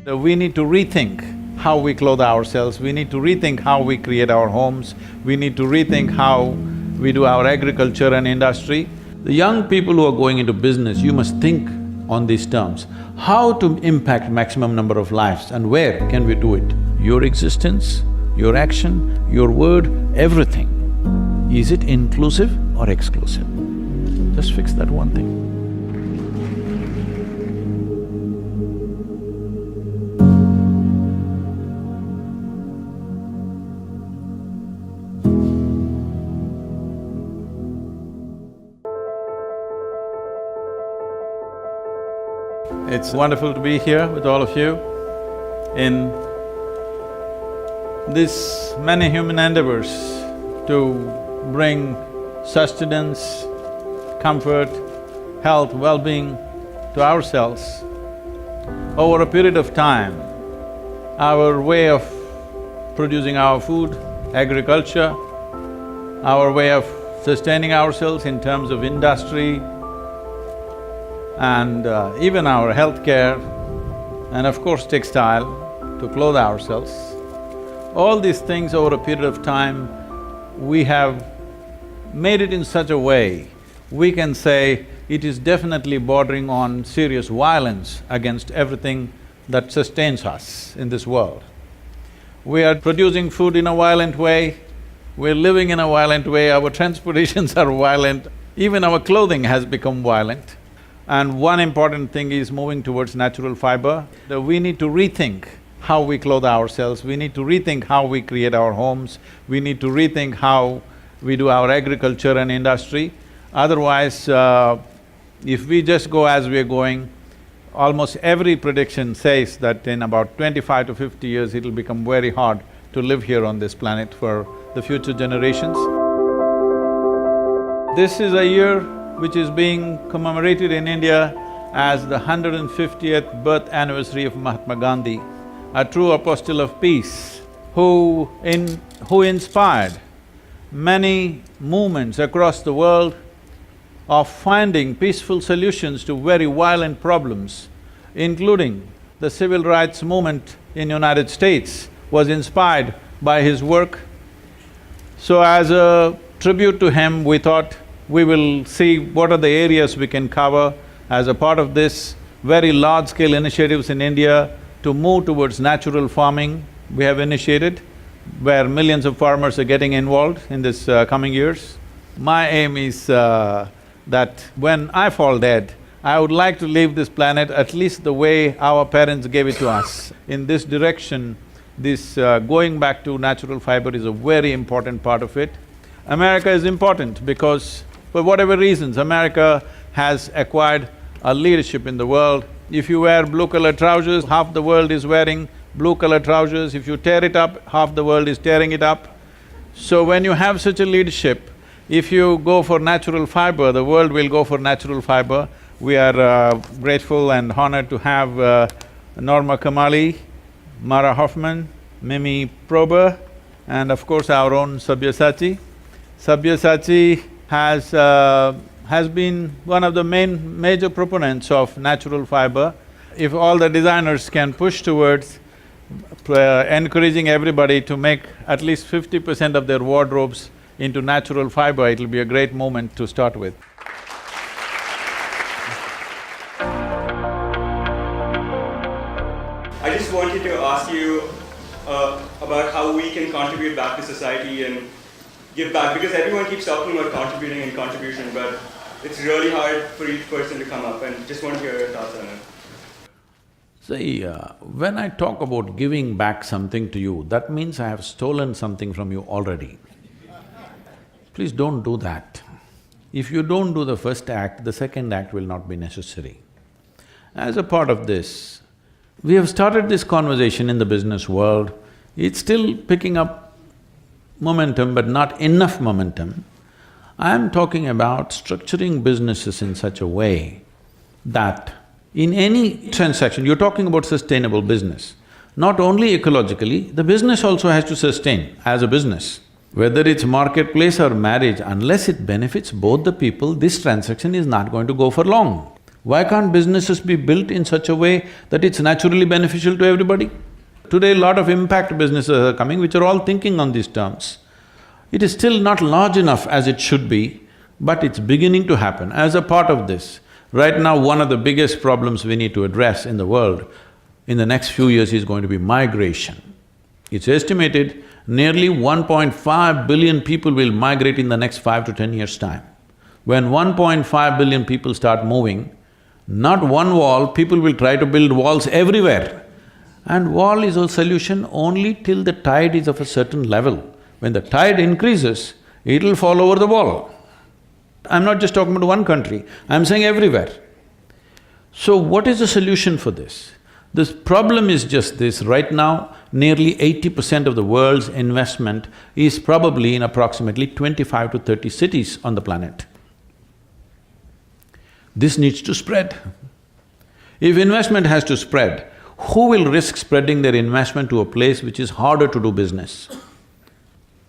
We need to rethink how we clothe ourselves, we need to rethink how we create our homes, we need to rethink how we do our agriculture and industry. The young people who are going into business, you must think on these terms. How to impact maximum number of lives and where can we do it? Your existence, your action, your word, everything. Is it inclusive or exclusive? Just fix that one thing. It's wonderful to be here with all of you in this many human endeavors to bring sustenance, comfort, health, well-being to ourselves. Over a period of time, our way of producing our food, agriculture, our way of sustaining ourselves in terms of industry, and even our healthcare, and of course textile, to clothe ourselves. All these things over a period of time, we have made it in such a way, we can say it is definitely bordering on serious violence against everything that sustains us in this world. We are producing food in a violent way, we're living in a violent way, our transportations are violent, even our clothing has become violent. And one important thing is moving towards natural fiber. We need to rethink how we clothe ourselves, we need to rethink how we create our homes, we need to rethink how we do our agriculture and industry. Otherwise, if we just go as we're going, almost every prediction says that in about 25 to 50 years, it'll become very hard to live here on this planet for the future generations. This is a year which is being commemorated in India as the 150th birth anniversary of Mahatma Gandhi, a true apostle of peace, who inspired many movements across the world of finding peaceful solutions to very violent problems, including the civil rights movement in United States was inspired by his work. So as a tribute to him, we thought we will see what are the areas we can cover as a part of this very large-scale initiatives in India to move towards natural farming we have initiated, where millions of farmers are getting involved in this coming years. My aim is that when I fall dead, I would like to leave this planet at least the way our parents gave it to us. In this direction, this going back to natural fiber is a very important part of it. America is important because for whatever reasons, America has acquired a leadership in the world. If you wear blue-collar trousers, half the world is wearing blue-collar trousers. If you tear it up, half the world is tearing it up. So when you have such a leadership, if you go for natural fiber, the world will go for natural fiber. We are grateful and honored to have Norma Kamali, Mara Hoffman, Mimi Prober, and of course our own Sabyasachi. Sabyasachi has been one of the major proponents of natural fiber. If all the designers can push towards encouraging everybody to make at least 50% of their wardrobes into natural fiber, it'll be a great moment to start with. I just wanted to ask you about how we can contribute back to society and give back, because everyone keeps talking about contributing and contribution, but it's really hard for each person to come up, and just want to hear your thoughts on it. See, when I talk about giving back something to you, that means I have stolen something from you already. Please don't do that. If you don't do the first act, the second act will not be necessary. As a part of this, we have started this conversation in the business world. It's still picking up momentum, but not enough momentum. I am talking about structuring businesses in such a way that in any transaction, you're talking about sustainable business. Not only ecologically, the business also has to sustain as a business. Whether it's marketplace or marriage, unless it benefits both the people, this transaction is not going to go for long. Why can't businesses be built in such a way that it's naturally beneficial to everybody? Today, a lot of impact businesses are coming which are all thinking on these terms. It is still not large enough as it should be, but it's beginning to happen. As a part of this, right now one of the biggest problems we need to address in the world in the next few years is going to be migration. It's estimated nearly 1.5 billion people will migrate in the next 5 to 10 years' time. When 1.5 billion people start moving, not one wall, people will try to build walls everywhere. And wall is a solution only till the tide is of a certain level. When the tide increases, it'll fall over the wall. I'm not just talking about one country, I'm saying everywhere. So what is the solution for this? This problem is just this, right now, nearly 80% of the world's investment is probably in approximately 25 to 30 cities on the planet. This needs to spread. If investment has to spread, who will risk spreading their investment to a place which is harder to do business?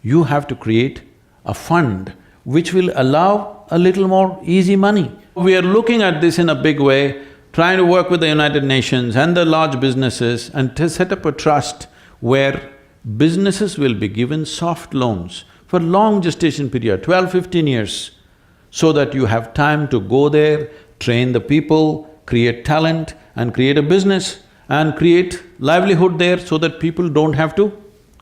You have to create a fund which will allow a little more easy money. We are looking at this in a big way, trying to work with the United Nations and the large businesses and to set up a trust where businesses will be given soft loans for long gestation period, 12–15 years, so that you have time to go there, train the people, create talent and create a business and create livelihood there so that people don't have to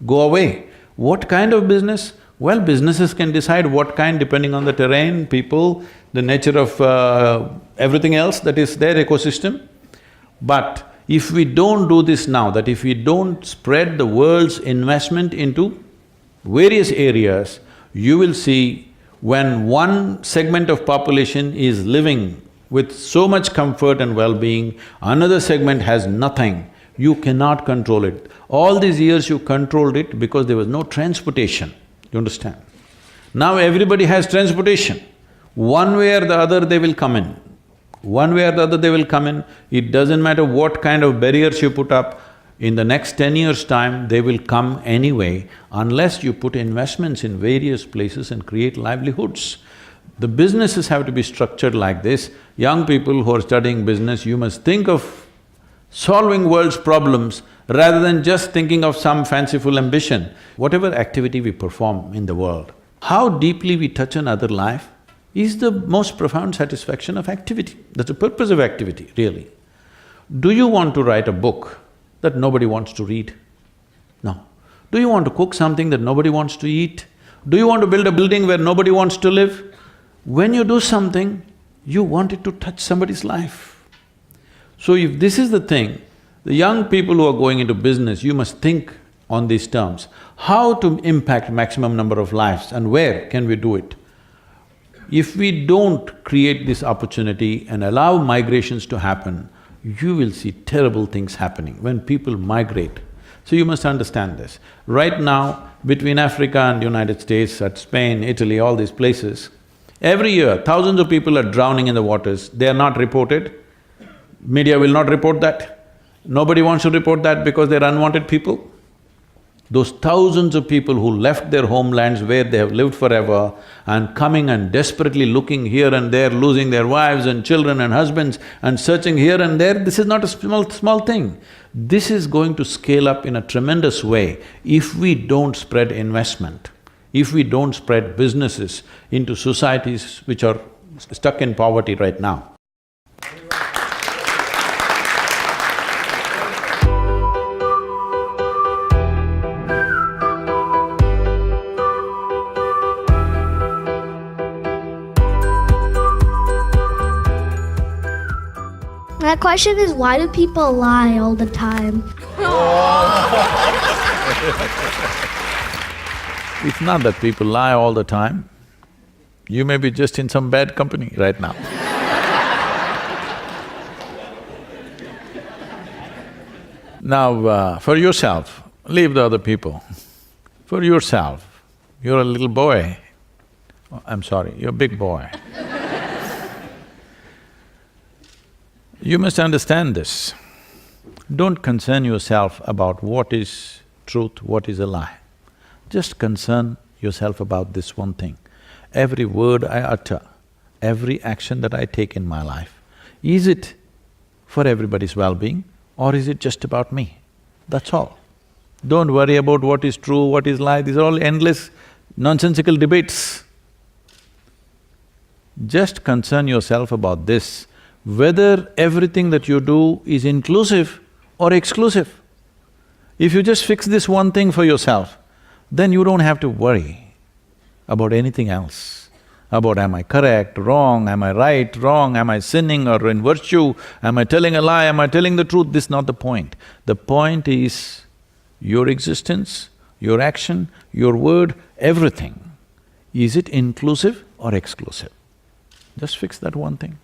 go away. What kind of business? Well, businesses can decide what kind depending on the terrain, people, the nature of everything else that is their ecosystem. But if we don't do this now, that if we don't spread the world's investment into various areas, you will see when one segment of population is living with so much comfort and well-being, another segment has nothing, you cannot control it. All these years you controlled it because there was no transportation, you understand? Now everybody has transportation. One way or the other they will come in. One way or the other they will come in. It doesn't matter what kind of barriers you put up, in the next 10 years' time, they will come anyway unless you put investments in various places and create livelihoods. The businesses have to be structured like this. Young people who are studying business, you must think of solving world's problems rather than just thinking of some fanciful ambition. Whatever activity we perform in the world, how deeply we touch another life is the most profound satisfaction of activity. That's the purpose of activity, really. Do you want to write a book that nobody wants to read? No. Do you want to cook something that nobody wants to eat? Do you want to build a building where nobody wants to live? When you do something, you want it to touch somebody's life. So if this is the thing, the young people who are going into business, you must think on these terms. How to impact maximum number of lives and where can we do it? If we don't create this opportunity and allow migrations to happen, you will see terrible things happening when people migrate. So you must understand this. Right now, between Africa and United States, at Spain, Italy, all these places, every year thousands of people are drowning in the waters, they are not reported. Media will not report that. Nobody wants to report that because they're unwanted people. Those thousands of people who left their homelands where they have lived forever and coming and desperately looking here and there, losing their wives and children and husbands and searching here and there, this is not a small thing. This is going to scale up in a tremendous way if we don't spread investment, if we don't spread businesses into societies which are stuck in poverty right now. My question is, why do people lie all the time? It's not that people lie all the time. You may be just in some bad company right now. Now, for yourself, leave the other people. For yourself, you're a little boy. Oh, I'm sorry, you're a big boy. You must understand this. Don't concern yourself about what is truth, what is a lie. Just concern yourself about this one thing. Every word I utter, every action that I take in my life Is it for everybody's well-being or is it just about me? That's all. Don't worry about what is true, what is lie, these are all endless nonsensical debates. Just concern yourself about this, whether everything that you do is inclusive or exclusive. If you just fix this one thing for yourself, then you don't have to worry about anything else. About am I correct, wrong, am I right, wrong, am I sinning or in virtue, am I telling a lie, am I telling the truth, this is not the point. The point is your existence, your action, your word, everything. Is it inclusive or exclusive? Just fix that one thing.